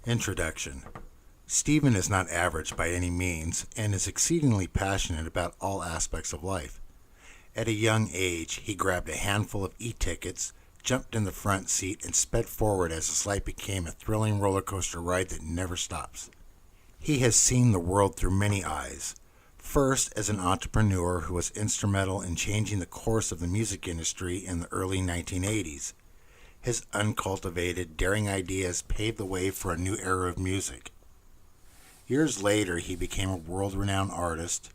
Introduction. Stephen is not average by any means and is exceedingly passionate about all aspects of life. At a young age, he grabbed a handful of e-tickets, jumped in the front seat, and sped forward as his life became a thrilling roller coaster ride that never stops. He has seen the world through many eyes. First, as an entrepreneur who was instrumental in changing the course of the music industry in the early 1980s. His uncultivated, daring ideas paved the way for a new era of music. Years later, he became a world-renowned artist.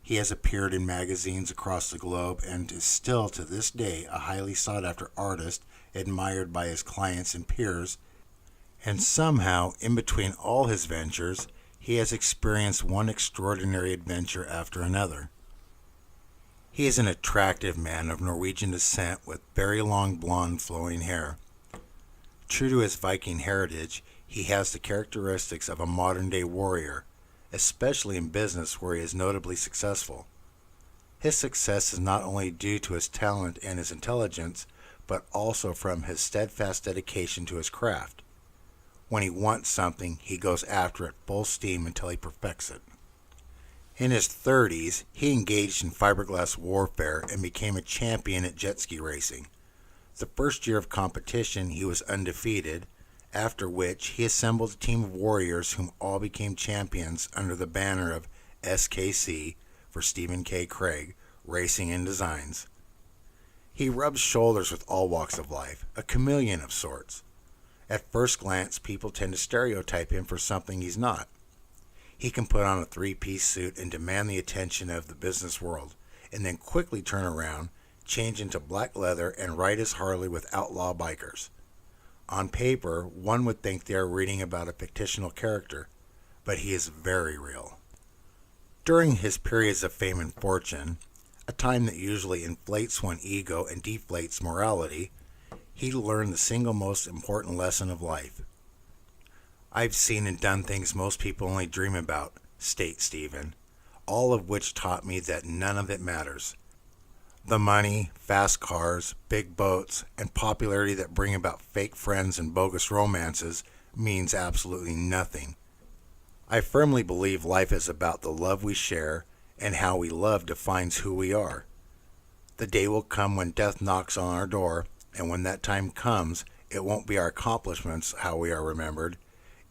He has appeared in magazines across the globe and is still to this day a highly sought-after artist admired by his clients and peers. And somehow, in between all his ventures, he has experienced one extraordinary adventure after another. He is an attractive man of Norwegian descent with very long blonde flowing hair. True to his Viking heritage, he has the characteristics of a modern-day warrior, especially in business where he is notably successful. His success is not only due to his talent and his intelligence, but also from his steadfast dedication to his craft. When he wants something, he goes after it full steam until he perfects it. In his 30s, he engaged in fiberglass warfare and became a champion at jet ski racing. The first year of competition, he was undefeated, after which he assembled a team of warriors whom all became champions under the banner of SKC for Stephen K. Craig, Racing and Designs. He rubs shoulders with all walks of life, a chameleon of sorts. At first glance, people tend to stereotype him for something he's not. He can put on a three-piece suit and demand the attention of the business world, and then quickly turn around, change into black leather, and ride his Harley with outlaw bikers. On paper, one would think they are reading about a fictional character, but he is very real. During his periods of fame and fortune, a time that usually inflates one's ego and deflates morality, he learned the single most important lesson of life. I've seen and done things most people only dream about, states Stephen, all of which taught me that none of it matters. The money, fast cars, big boats, and popularity that bring about fake friends and bogus romances means absolutely nothing. I firmly believe life is about the love we share, and how we love defines who we are. The day will come when death knocks on our door, and when that time comes, it won't be our accomplishments how we are remembered.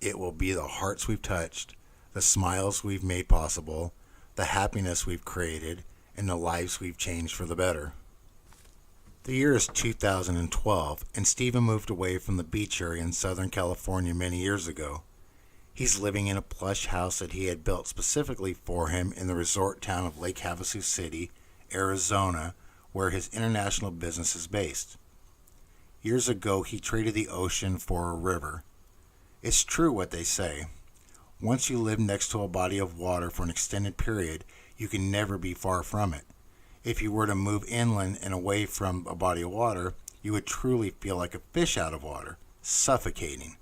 It will be the hearts we've touched, the smiles we've made possible, the happiness we've created, and the lives we've changed for the better. The year is 2012, and Stephen moved away from the beach area in Southern California many years ago. He's living in a plush house that he had built specifically for him in the resort town of Lake Havasu City, Arizona, where his international business is based. Years ago, he traded the ocean for a river. It's true what they say. Once you live next to a body of water for an extended period, you can never be far from it. If you were to move inland and away from a body of water, you would truly feel like a fish out of water, suffocating.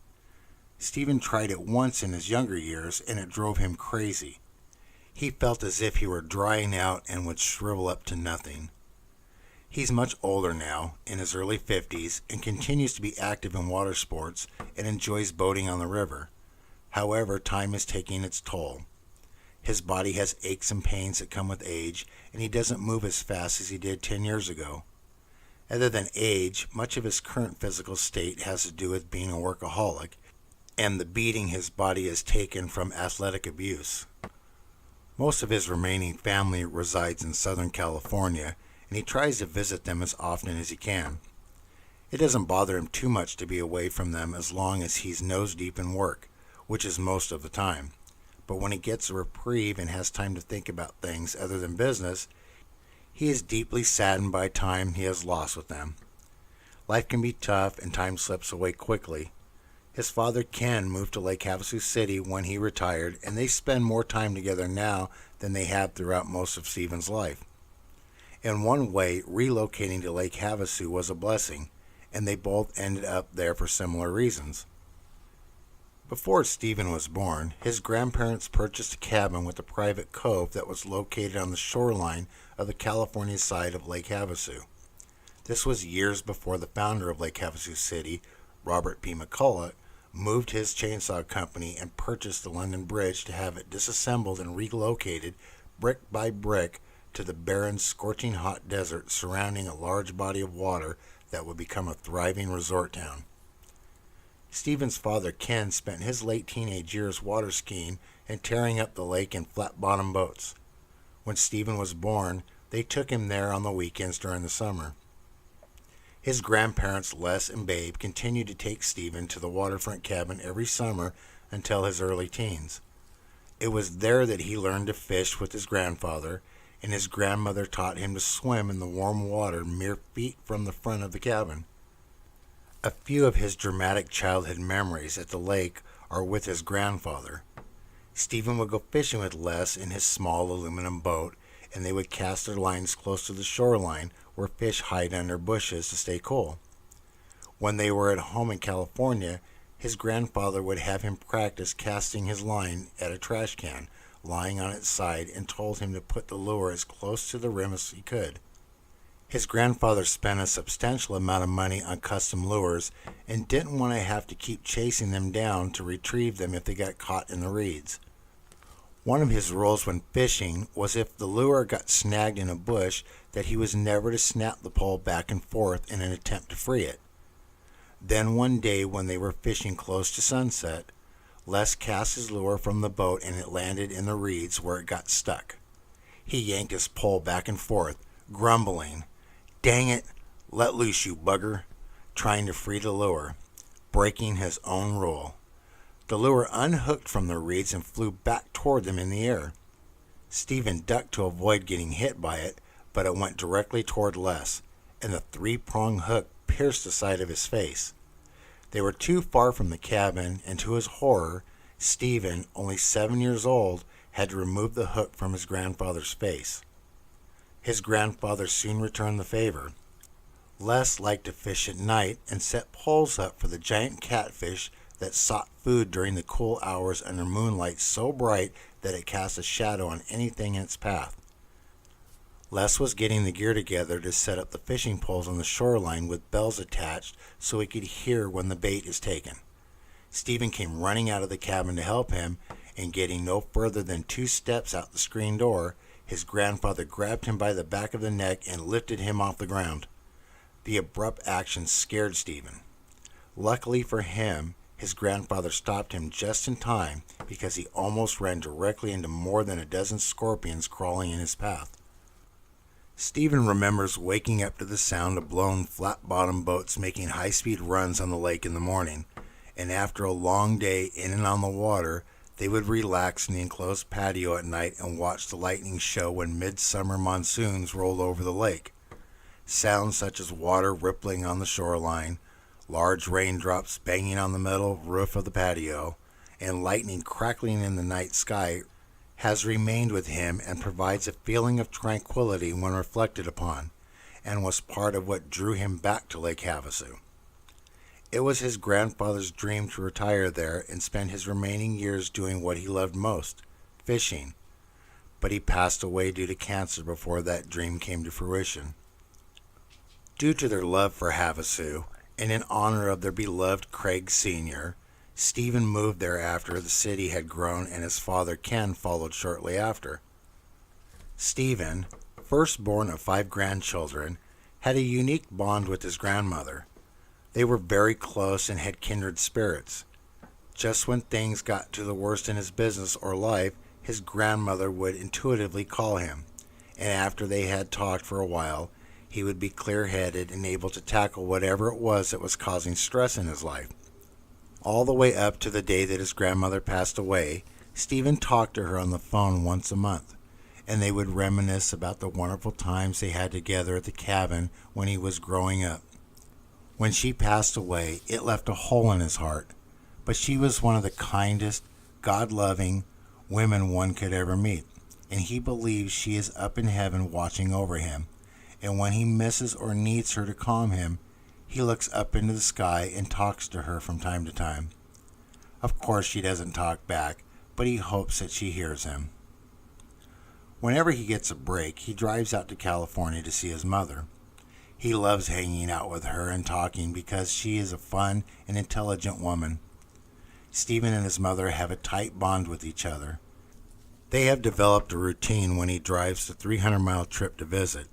Stephen tried it once in his younger years, and it drove him crazy. He felt as if he were drying out and would shrivel up to nothing. He's much older now, in his early 50s, and continues to be active in water sports and enjoys boating on the river. However, time is taking its toll. His body has aches and pains that come with age, and he doesn't move as fast as he did 10 years ago. Other than age, much of his current physical state has to do with being a workaholic and the beating his body has taken from athletic abuse. Most of his remaining family resides in Southern California, and he tries to visit them as often as he can. It doesn't bother him too much to be away from them as long as he's nose deep in work, which is most of the time. But when he gets a reprieve and has time to think about things other than business, he is deeply saddened by time he has lost with them. Life can be tough and time slips away quickly. His father Ken moved to Lake Havasu City when he retired, and they spend more time together now than they have throughout most of Stephen's life. In one way, relocating to Lake Havasu was a blessing, and they both ended up there for similar reasons. Before Stephen was born, his grandparents purchased a cabin with a private cove that was located on the shoreline of the California side of Lake Havasu. This was years before the founder of Lake Havasu City, Robert P. McCullough, moved his chainsaw company, and purchased the London Bridge to have it disassembled and relocated brick by brick to the barren, scorching hot desert surrounding a large body of water that would become a thriving resort town. Stephen's father, Ken, spent his late teenage years water skiing and tearing up the lake in flat-bottom boats. When Stephen was born, they took him there on the weekends during the summer. His grandparents, Les and Babe, continued to take Stephen to the waterfront cabin every summer until his early teens. It was there that he learned to fish with his grandfather, and his grandmother taught him to swim in the warm water mere feet from the front of the cabin. A few of his dramatic childhood memories at the lake are with his grandfather. Stephen would go fishing with Les in his small aluminum boat, and they would cast their lines close to the shoreline where fish hide under bushes to stay cool. When they were at home in California, his grandfather would have him practice casting his line at a trash can lying on its side and told him to put the lure as close to the rim as he could. His grandfather spent a substantial amount of money on custom lures and didn't want to have to keep chasing them down to retrieve them if they got caught in the reeds. One of his rules when fishing was if the lure got snagged in a bush that he was never to snap the pole back and forth in an attempt to free it. Then one day when they were fishing close to sunset, Les cast his lure from the boat and it landed in the reeds where it got stuck. He yanked his pole back and forth, grumbling, "Dang it, let loose, you bugger," trying to free the lure, breaking his own rule. The lure unhooked from the reeds and flew back toward them in the air. Stephen ducked to avoid getting hit by it, but it went directly toward Les, and the three-pronged hook pierced the side of his face. They were too far from the cabin, and to his horror, Stephen, only 7 years old, had to remove the hook from his grandfather's face. His grandfather soon returned the favor. Les liked to fish at night and set poles up for the giant catfish that sought food during the cool hours under moonlight so bright that it cast a shadow on anything in its path. Les was getting the gear together to set up the fishing poles on the shoreline with bells attached so he could hear when the bait is taken. Stephen came running out of the cabin to help him, and getting no further than 2 steps out the screen door, his grandfather grabbed him by the back of the neck and lifted him off the ground. The abrupt action scared Stephen. Luckily for him, his grandfather stopped him just in time because he almost ran directly into more than a dozen scorpions crawling in his path. Stephen remembers waking up to the sound of blown flat-bottom boats making high-speed runs on the lake in the morning, and after a long day in and on the water, they would relax in the enclosed patio at night and watch the lightning show when midsummer monsoons rolled over the lake. Sounds such as water rippling on the shoreline, large raindrops banging on the metal roof of the patio, and lightning crackling in the night sky has remained with him and provides a feeling of tranquility when reflected upon, and was part of what drew him back to Lake Havasu. It was his grandfather's dream to retire there and spend his remaining years doing what he loved most, fishing, but he passed away due to cancer before that dream came to fruition. Due to their love for Havasu, and in honor of their beloved Craig Sr., Stephen moved there after the city had grown and his father Ken followed shortly after. Stephen, firstborn of 5 grandchildren, had a unique bond with his grandmother. They were very close and had kindred spirits. Just when things got to the worst in his business or life, his grandmother would intuitively call him, and after they had talked for a while, he would be clear-headed and able to tackle whatever it was that was causing stress in his life. All the way up to the day that his grandmother passed away, Stephen talked to her on the phone once a month, and they would reminisce about the wonderful times they had together at the cabin when he was growing up. When she passed away, it left a hole in his heart, but she was one of the kindest, God-loving women one could ever meet, and he believes she is up in heaven watching over him. And when he misses or needs her to calm him, he looks up into the sky and talks to her from time to time. Of course, she doesn't talk back, but he hopes that she hears him. Whenever he gets a break, he drives out to California to see his mother. He loves hanging out with her and talking because she is a fun and intelligent woman. Stephen and his mother have a tight bond with each other. They have developed a routine when he drives the 300-mile trip to visit.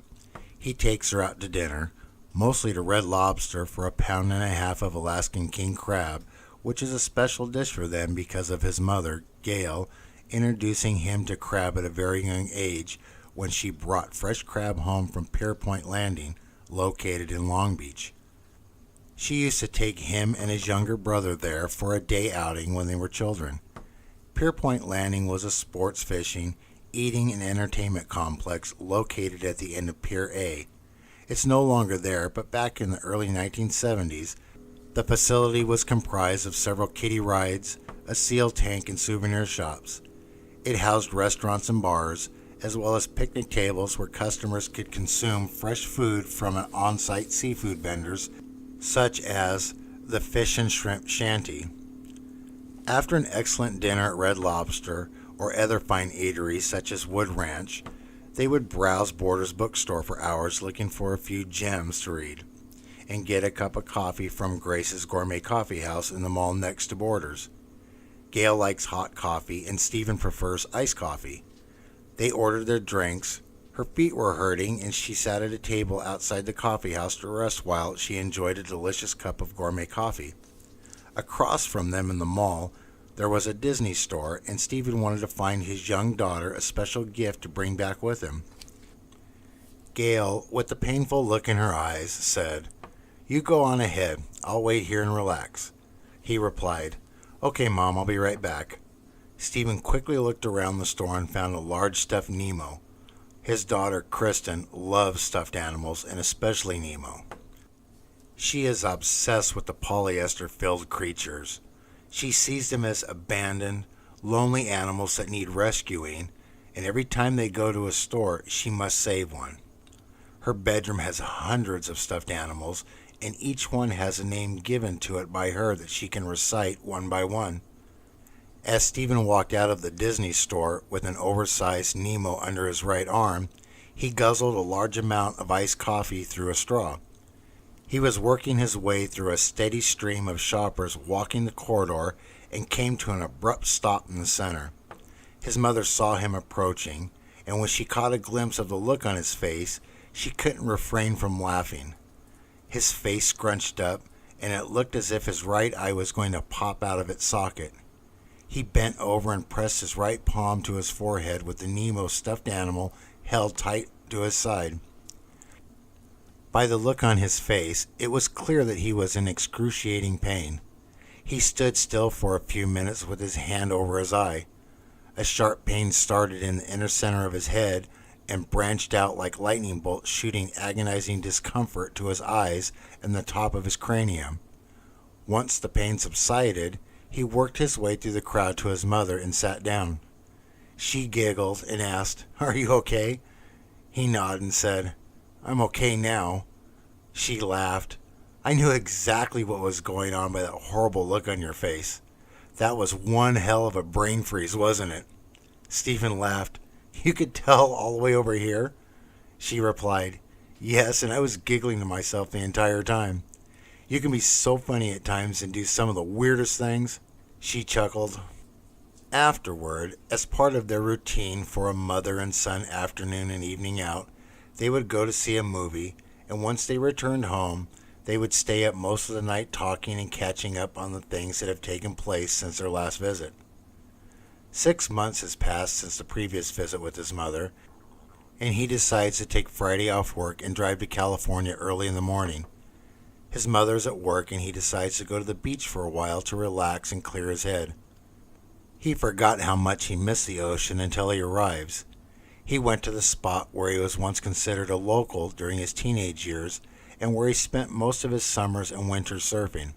He takes her out to dinner, mostly to Red Lobster for a pound and a half of Alaskan king crab, which is a special dish for them because of his mother, Gail, introducing him to crab at a very young age when she brought fresh crab home from Pierpoint Landing, located in Long Beach. She used to take him and his younger brother there for a day outing when they were children. Pierpoint Landing was a sports fishing, eating, and entertainment complex located at the end of Pier A. It's no longer there, but back in the early 1970s, the facility was comprised of several kiddie rides, a seal tank, and souvenir shops. It housed restaurants and bars, as well as picnic tables where customers could consume fresh food from an on-site seafood vendors, such as the Fish and Shrimp Shanty. After an excellent dinner at Red Lobster or other fine eateries such as Wood Ranch, they would browse Borders bookstore for hours looking for a few gems to read, and get a cup of coffee from Grace's Gourmet Coffee House in the mall next to Borders. Gail likes hot coffee and Stephen prefers iced coffee. They ordered their drinks. Her feet were hurting and she sat at a table outside the coffee house to rest while she enjoyed a delicious cup of gourmet coffee. Across from them in the mall, there was a Disney store, and Stephen wanted to find his young daughter a special gift to bring back with him. Gail, with a painful look in her eyes, said, "You go on ahead. I'll wait here and relax." He replied, "Okay, Mom, I'll be right back." Stephen quickly looked around the store and found a large stuffed Nemo. His daughter, Kristen, loves stuffed animals, and especially Nemo. She is obsessed with the polyester-filled creatures. She sees them as abandoned, lonely animals that need rescuing, and every time they go to a store, she must save one. Her bedroom has hundreds of stuffed animals, and each one has a name given to it by her that she can recite one by one. As Stephen walked out of the Disney store with an oversized Nemo under his right arm, he guzzled a large amount of iced coffee through a straw. He was working his way through a steady stream of shoppers walking the corridor and came to an abrupt stop in the center. His mother saw him approaching, and when she caught a glimpse of the look on his face, she couldn't refrain from laughing. His face scrunched up, and it looked as if his right eye was going to pop out of its socket. He bent over and pressed his right palm to his forehead with the Nemo stuffed animal held tight to his side. By the look on his face, it was clear that he was in excruciating pain. He stood still for a few minutes with his hand over his eye. A sharp pain started in the inner center of his head and branched out like lightning bolts, shooting agonizing discomfort to his eyes and the top of his cranium. Once the pain subsided, he worked his way through the crowd to his mother and sat down. She giggled and asked, "Are you okay?" He nodded and said, "I'm okay now." She laughed. "I knew exactly what was going on by that horrible look on your face. That was one hell of a brain freeze, wasn't it?" Stephen laughed. "You could tell all the way over here?" She replied, "Yes, and I was giggling to myself the entire time. You can be so funny at times and do some of the weirdest things." She chuckled. Afterward, as part of their routine for a mother and son afternoon and evening out, they would go to see a movie, and once they returned home, they would stay up most of the night talking and catching up on the things that have taken place since their last visit. 6 months has passed since the previous visit with his mother, and he decides to take Friday off work and drive to California early in the morning. His mother's at work, and he decides to go to the beach for a while to relax and clear his head. He forgot how much he missed the ocean until he arrives. He went to the spot where he was once considered a local during his teenage years and where he spent most of his summers and winters surfing.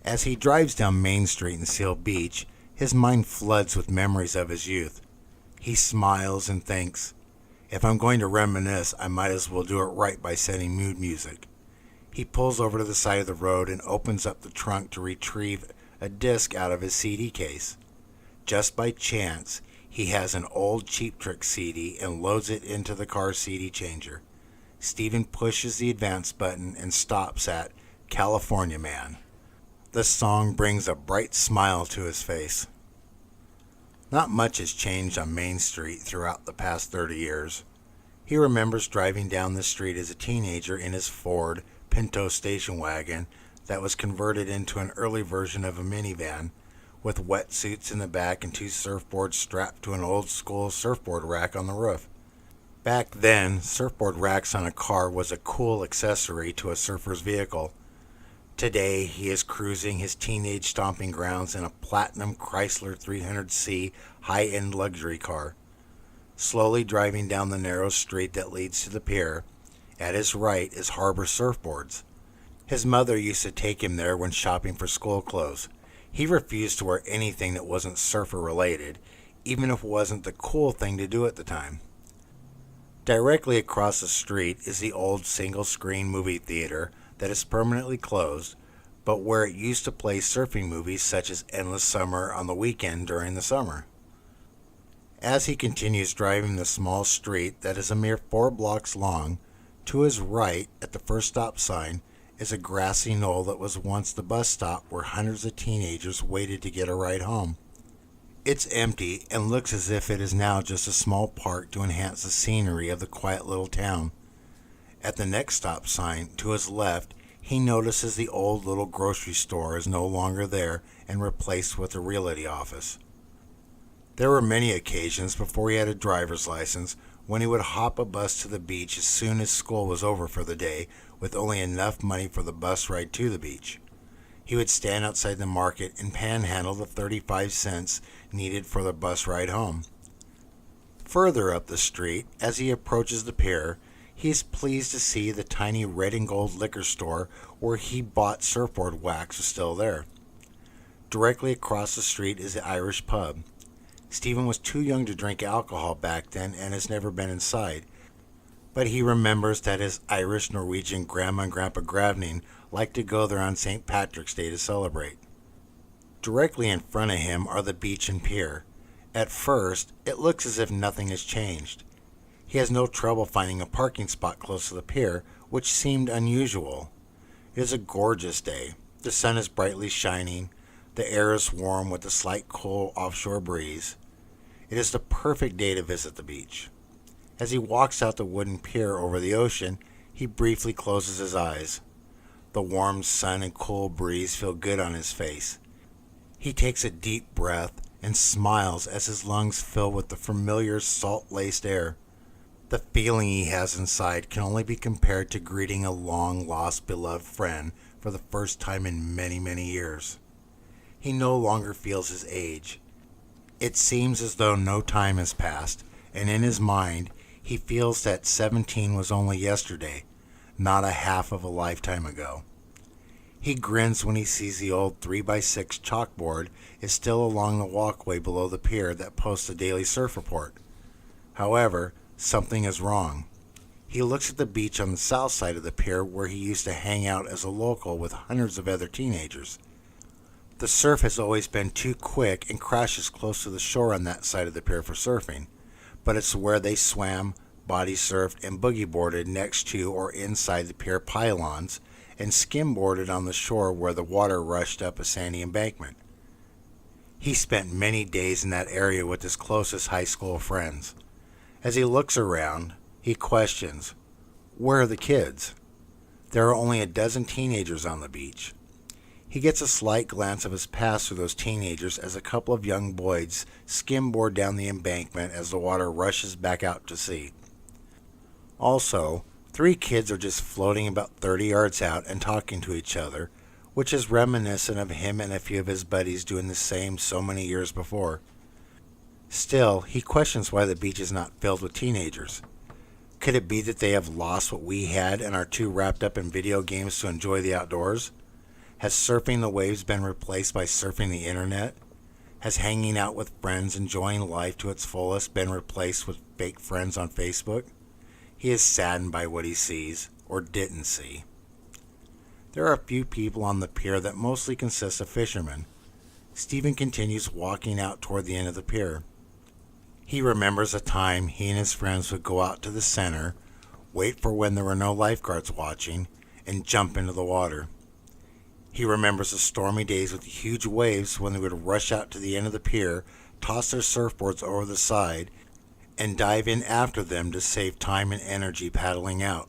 As he drives down Main Street in Seal Beach, his mind floods with memories of his youth. He smiles and thinks, "If I'm going to reminisce, I might as well do it right by setting mood music." He pulls over to the side of the road and opens up the trunk to retrieve a disc out of his CD case. Just by chance, he has an old Cheap Trick CD and loads it into the car's CD changer. Stephen pushes the advance button and stops at "California Man." The song brings a bright smile to his face. Not much has changed on Main Street throughout the past 30 years. He remembers driving down the street as a teenager in his Ford Pinto station wagon that was converted into an early version of a minivan, with wetsuits in the back and 2 surfboards strapped to an old school surfboard rack on the roof. Back then, surfboard racks on a car was a cool accessory to a surfer's vehicle. Today, he is cruising his teenage stomping grounds in a platinum Chrysler 300C high-end luxury car. Slowly driving down the narrow street that leads to the pier, at his right is Harbor Surfboards. His mother used to take him there when shopping for school clothes. He refused to wear anything that wasn't surfer-related, even if it wasn't the cool thing to do at the time. Directly across the street is the old single-screen movie theater that is permanently closed, but where it used to play surfing movies such as Endless Summer on the weekend during the summer. As he continues driving the small street that is a mere 4 blocks long, to his right, at the first stop sign, is a grassy knoll that was once the bus stop where hundreds of teenagers waited to get a ride home. It's empty and looks as if it is now just a small park to enhance the scenery of the quiet little town. At the next stop sign, to his left, he notices the old little grocery store is no longer there and replaced with a realty office. There were many occasions before he had a driver's license when he would hop a bus to the beach as soon as school was over for the day with only enough money for the bus ride to the beach. He would stand outside the market and panhandle the 35 cents needed for the bus ride home. Further up the street, as he approaches the pier, he is pleased to see the tiny red and gold liquor store where he bought surfboard wax was still there. Directly across the street is the Irish pub. Stephen was too young to drink alcohol back then and has never been inside, but he remembers that his Irish Norwegian grandma and grandpa Gravning liked to go there on St. Patrick's Day to celebrate. Directly in front of him are the beach and pier. At first, it looks as if nothing has changed. He has no trouble finding a parking spot close to the pier, which seemed unusual. It is a gorgeous day. The sun is brightly shining. The air is warm with a slight cool offshore breeze. It is the perfect day to visit the beach. As he walks out the wooden pier over the ocean, he briefly closes his eyes. The warm sun and cool breeze feel good on his face. He takes a deep breath and smiles as his lungs fill with the familiar salt-laced air. The feeling he has inside can only be compared to greeting a long-lost beloved friend for the first time in many, many years. He no longer feels his age. It seems as though no time has passed, and in his mind, he feels that 17 was only yesterday, not a half of a lifetime ago. He grins when he sees the old 3x6 chalkboard is still along the walkway below the pier that posts the daily surf report. However, something is wrong. He looks at the beach on the south side of the pier where he used to hang out as a local with hundreds of other teenagers. The surf has always been too quick and crashes close to the shore on that side of the pier for surfing, but it's where they swam, body surfed, and boogie boarded next to or inside the pier pylons and skimboarded on the shore where the water rushed up a sandy embankment. He spent many days in that area with his closest high school friends. As he looks around, he questions, where are the kids? There are only a dozen teenagers on the beach. He gets a slight glance of his past through those teenagers as a couple of young boys skimboard down the embankment as the water rushes back out to sea. Also, 3 kids are just floating about 30 yards out and talking to each other, which is reminiscent of him and a few of his buddies doing the same so many years before. Still, he questions why the beach is not filled with teenagers. Could it be that they have lost what we had and are too wrapped up in video games to enjoy the outdoors? Has surfing the waves been replaced by surfing the internet? Has hanging out with friends, enjoying life to its fullest, been replaced with fake friends on Facebook? He is saddened by what he sees, or didn't see. There are a few people on the pier that mostly consist of fishermen. Stephen continues walking out toward the end of the pier. He remembers a time he and his friends would go out to the center, wait for when there were no lifeguards watching, and jump into the water. He remembers the stormy days with the huge waves when they would rush out to the end of the pier, toss their surfboards over the side, and dive in after them to save time and energy paddling out.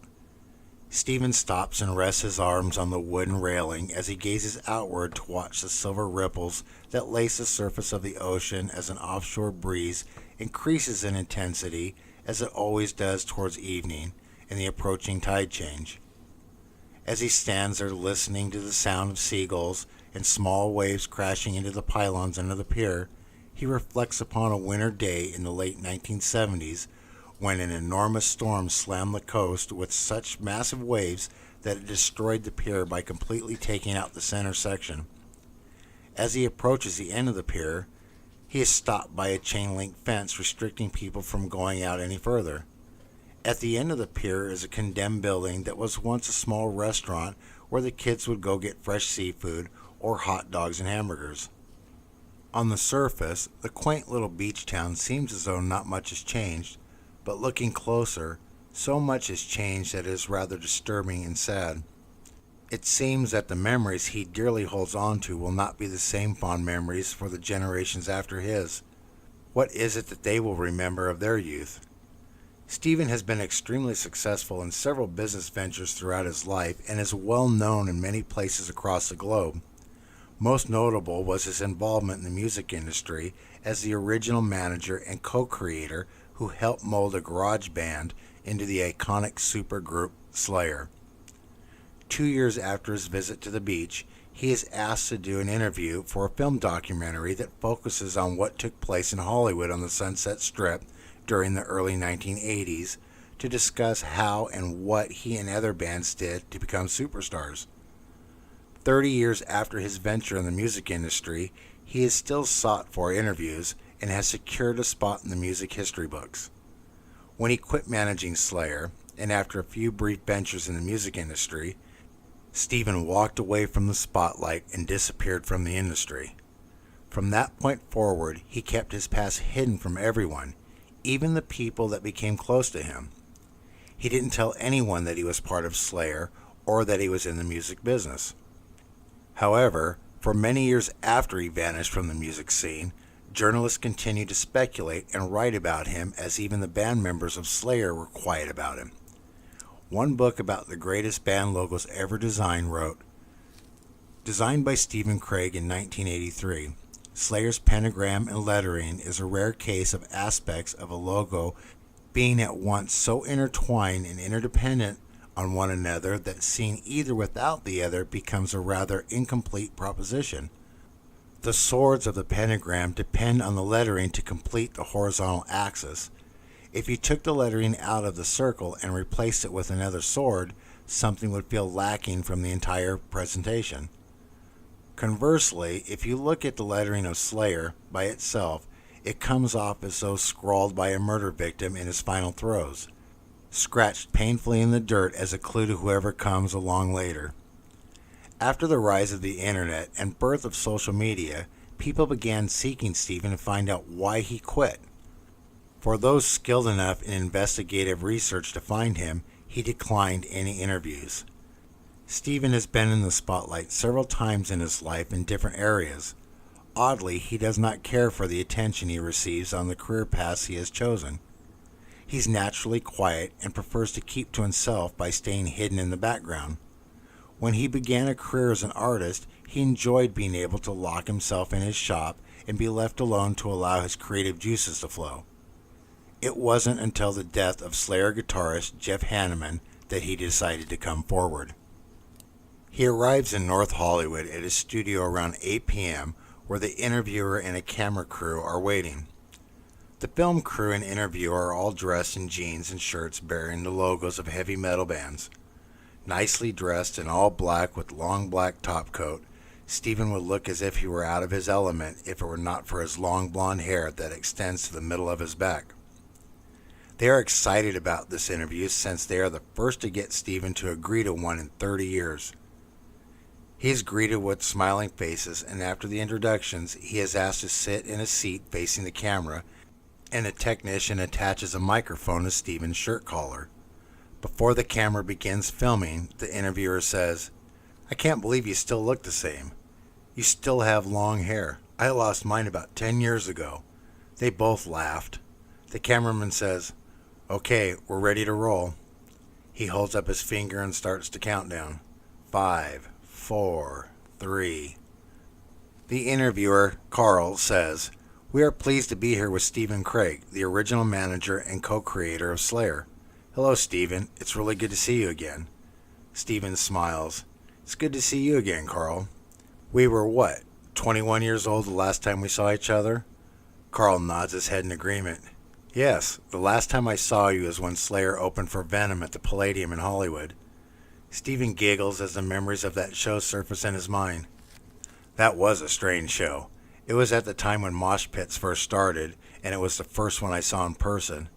Stephen stops and rests his arms on the wooden railing as he gazes outward to watch the silver ripples that lace the surface of the ocean as an offshore breeze increases in intensity as it always does towards evening and the approaching tide change. As he stands there listening to the sound of seagulls and small waves crashing into the pylons under the pier, he reflects upon a winter day in the late 1970s when an enormous storm slammed the coast with such massive waves that it destroyed the pier by completely taking out the center section. As he approaches the end of the pier, he is stopped by a chain-link fence restricting people from going out any further. At the end of the pier is a condemned building that was once a small restaurant where the kids would go get fresh seafood or hot dogs and hamburgers. On the surface, the quaint little beach town seems as though not much has changed, but looking closer, so much has changed that it is rather disturbing and sad. It seems that the memories he dearly holds on to will not be the same fond memories for the generations after his. What is it that they will remember of their youth? Stephen has been extremely successful in several business ventures throughout his life and is well known in many places across the globe. Most notable was his involvement in the music industry as the original manager and co-creator who helped mold a garage band into the iconic supergroup Slayer. 2 years after his visit to the beach, he is asked to do an interview for a film documentary that focuses on what took place in Hollywood on the Sunset Strip during the early 1980s to discuss how and what he and other bands did to become superstars. 30 years after his venture in the music industry, he is still sought for interviews and has secured a spot in the music history books. When he quit managing Slayer, and after a few brief ventures in the music industry, Stephen walked away from the spotlight and disappeared from the industry. From that point forward, he kept his past hidden from everyone, even the people that became close to him. He didn't tell anyone that he was part of Slayer or that he was in the music business. However, for many years after he vanished from the music scene, journalists continued to speculate and write about him as even the band members of Slayer were quiet about him. One book about the greatest band logos ever designed wrote, "Designed by Stephen Craig in 1983, Slayer's pentagram and lettering is a rare case of aspects of a logo being at once so intertwined and interdependent on one another that seen either without the other becomes a rather incomplete proposition. The swords of the pentagram depend on the lettering to complete the horizontal axis. If you took the lettering out of the circle and replaced it with another sword, something would feel lacking from the entire presentation. Conversely, if you look at the lettering of Slayer by itself, it comes off as though scrawled by a murder victim in his final throes, scratched painfully in the dirt as a clue to whoever comes along later." After the rise of the internet and birth of social media, people began seeking Stephen to find out why he quit. For those skilled enough in investigative research to find him, he declined any interviews. Stephen has been in the spotlight several times in his life in different areas. Oddly, he does not care for the attention he receives on the career paths he has chosen. He's naturally quiet and prefers to keep to himself by staying hidden in the background. When he began a career as an artist, he enjoyed being able to lock himself in his shop and be left alone to allow his creative juices to flow. It wasn't until the death of Slayer guitarist Jeff Hanneman that he decided to come forward. He arrives in North Hollywood at his studio around 8 p.m., where the interviewer and a camera crew are waiting. The film crew and interviewer are all dressed in jeans and shirts bearing the logos of heavy metal bands. Nicely dressed in all black with long black top coat, Stephen would look as if he were out of his element if it were not for his long blonde hair that extends to the middle of his back. They are excited about this interview since they are the first to get Stephen to agree to one in 30 years. He is greeted with smiling faces, and after the introductions, he is asked to sit in a seat facing the camera, and a technician attaches a microphone to Stephen's shirt collar. Before the camera begins filming, the interviewer says, I can't believe you still look the same. You still have long hair. I lost mine about 10 years ago. They both laughed. The cameraman says, "Okay, we're ready to roll." He holds up his finger and starts to count down. 5, 4, 3. The interviewer, Carl, says, "We are pleased to be here with Stephen Craig, the original manager and co-creator of Slayer." "Hello, Stephen. It's really good to see you again." Stephen smiles. "It's good to see you again, Carl. We were what, 21 years old the last time we saw each other?" Carl nods his head in agreement. "Yes, the last time I saw you is when Slayer opened for Venom at the Palladium in Hollywood." Stephen giggles as the memories of that show surface in his mind. "That was a strange show. It was at the time when mosh pits first started, and it was the first one I saw in person.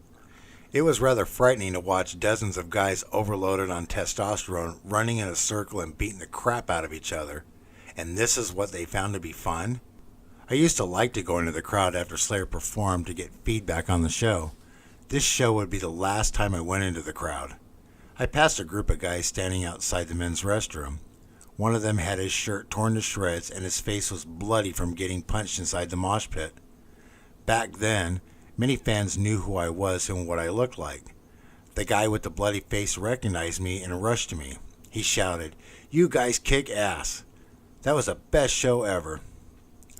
It was rather frightening to watch dozens of guys overloaded on testosterone running in a circle and beating the crap out of each other. And this is what they found to be fun? I used to like to go into the crowd after Slayer performed to get feedback on the show. This show would be the last time I went into the crowd. I passed a group of guys standing outside the men's restroom. One of them had his shirt torn to shreds and his face was bloody from getting punched inside the mosh pit. Back then, many fans knew who I was and what I looked like. The guy with the bloody face recognized me and rushed to me. He shouted, "You guys kick ass." That was the best show ever.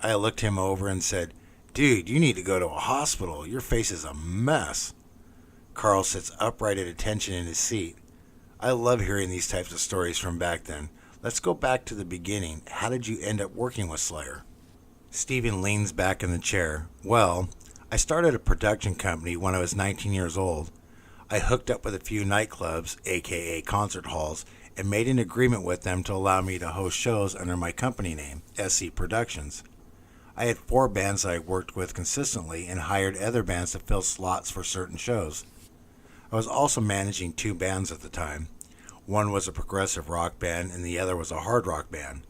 I looked him over and said, "Dude, you need to go to a hospital. Your face is a mess." Carl sits upright at attention in his seat. I love hearing these types of stories from back then. Let's go back to the beginning. How did you end up working with Slayer? Stephen leans back in the chair. "Well, I started a production company when I was 19 years old. I hooked up with a few nightclubs, aka concert halls, and made an agreement with them to allow me to host shows under my company name, SC Productions. I had 4 bands that I worked with consistently and hired other bands to fill slots for certain shows. I was also managing 2 bands at the time. One was a progressive rock band and the other was a hard rock band.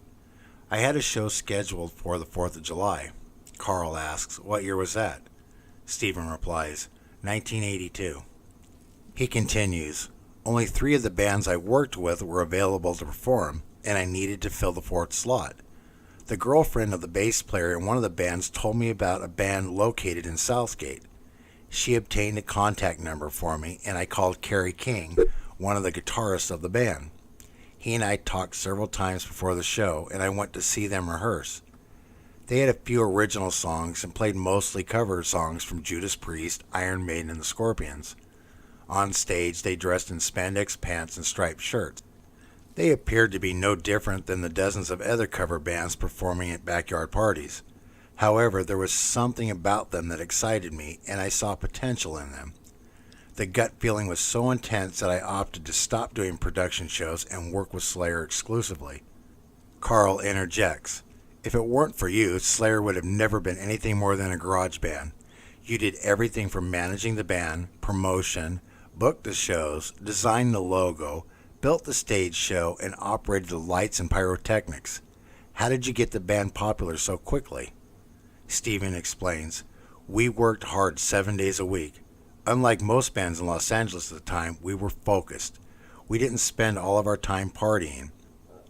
I had a show scheduled for the 4th of July. Carl asks, "What year was that?" Stephen replies, 1982. He continues, "Only 3 of the bands I worked with were available to perform, and I needed to fill the 4th slot. The girlfriend of the bass player in one of the bands told me about a band located in Southgate. She obtained a contact number for me, and I called Kerry King, one of the guitarists of the band. He and I talked several times before the show, and I went to see them rehearse. They had a few original songs and played mostly cover songs from Judas Priest, Iron Maiden, and the Scorpions. On stage, they dressed in spandex pants and striped shirts. They appeared to be no different than the dozens of other cover bands performing at backyard parties. However, there was something about them that excited me, and I saw potential in them. The gut feeling was so intense that I opted to stop doing production shows and work with Slayer exclusively." Carl interjects, "If it weren't for you, Slayer would have never been anything more than a garage band. You did everything from managing the band, promotion, booked the shows, designed the logo, built the stage show, and operated the lights and pyrotechnics. How did you get the band popular so quickly?" Stephen explains, "We worked hard 7 days a week. Unlike most bands in Los Angeles at the time, we were focused. We didn't spend all of our time partying.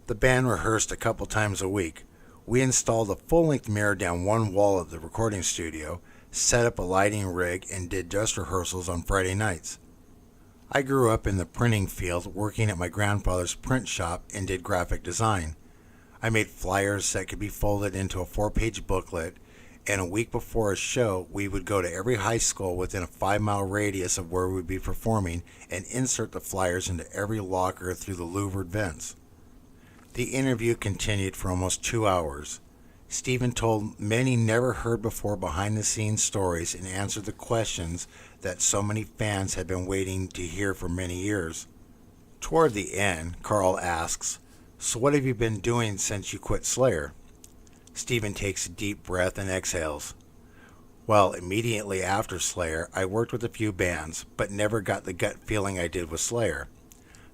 The band rehearsed a couple times a week. We installed a full-length mirror down one wall of the recording studio, set up a lighting rig, and did dress rehearsals on Friday nights. I grew up in the printing field, working at my grandfather's print shop, and did graphic design. I made flyers that could be folded into a 4-page booklet, and a week before a show, we would go to every high school within a 5-mile radius of where we would be performing and insert the flyers into every locker through the louvered vents." The interview continued for almost 2 hours. Stephen told many never heard before behind-the-scenes stories and answered the questions that so many fans had been waiting to hear for many years. Toward the end, Carl asks, "So what have you been doing since you quit Slayer?" Stephen takes a deep breath and exhales. "Well, immediately after Slayer, I worked with a few bands, but never got the gut feeling I did with Slayer.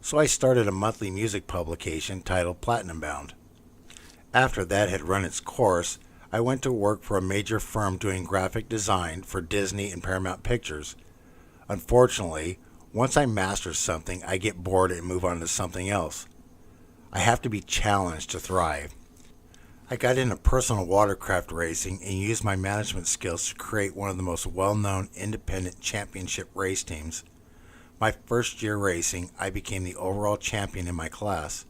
So I started a monthly music publication titled Platinum Bound. After that had run its course, I went to work for a major firm doing graphic design for Disney and Paramount Pictures. Unfortunately, once I master something, I get bored and move on to something else. I have to be challenged to thrive. I got into personal watercraft racing and used my management skills to create one of the most well-known independent championship race teams. My first year racing, I became the overall champion in my class.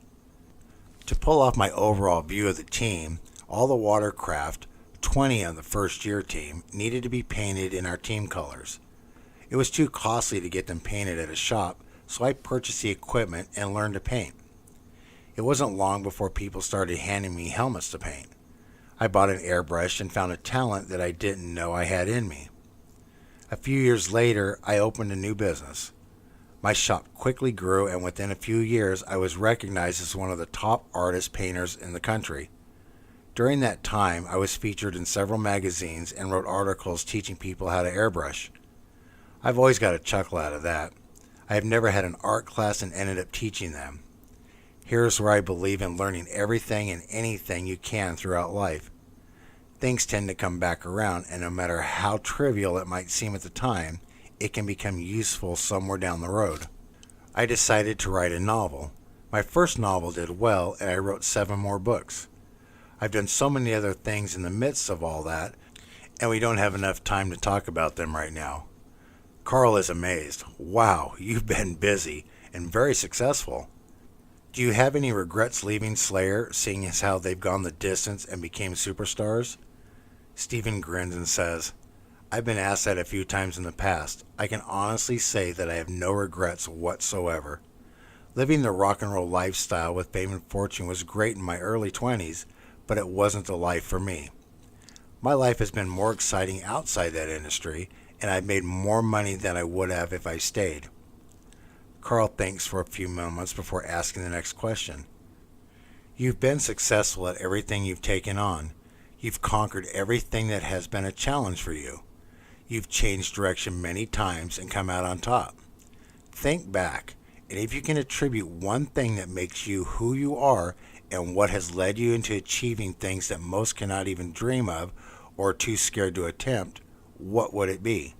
To pull off my overall view of the team, all the watercraft, 20 on the first year team, needed to be painted in our team colors. It was too costly to get them painted at a shop, so I purchased the equipment and learned to paint. It wasn't long before people started handing me helmets to paint. I bought an airbrush and found a talent that I didn't know I had in me. A few years later, I opened a new business. My shop quickly grew, and within a few years, I was recognized as one of the top artist painters in the country. During that time, I was featured in several magazines and wrote articles teaching people how to airbrush. I've always got a chuckle out of that. I have never had an art class and ended up teaching them. Here's where I believe in learning everything and anything you can throughout life. Things tend to come back around, and no matter how trivial it might seem at the time, it can become useful somewhere down the road. I decided to write a novel. My first novel did well, and I wrote 7 more books. I've done so many other things in the midst of all that, and we don't have enough time to talk about them right now. Carl is amazed. Wow, you've been busy and very successful. Do you have any regrets leaving Slayer, seeing as how they've gone the distance and became superstars? Stephen grins and says, I've been asked that a few times in the past. I can honestly say that I have no regrets whatsoever. Living the rock and roll lifestyle with fame and fortune was great in my early 20s, but it wasn't the life for me. My life has been more exciting outside that industry, and I've made more money than I would have if I stayed. Carl thinks for a few moments before asking the next question. You've been successful at everything you've taken on. You've conquered everything that has been a challenge for you. You've changed direction many times and come out on top. Think back, and if you can attribute one thing that makes you who you are and what has led you into achieving things that most cannot even dream of or are too scared to attempt, what would it be?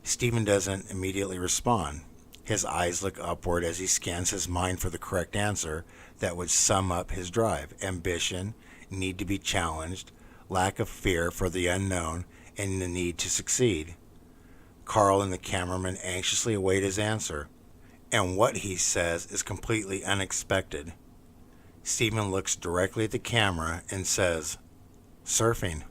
Stephen doesn't immediately respond. His eyes look upward as he scans his mind for the correct answer that would sum up his drive, ambition, need to be challenged, lack of fear for the unknown, and the need to succeed. Carl and the cameraman anxiously await his answer, and what he says is completely unexpected. Stephen looks directly at the camera and says, surfing.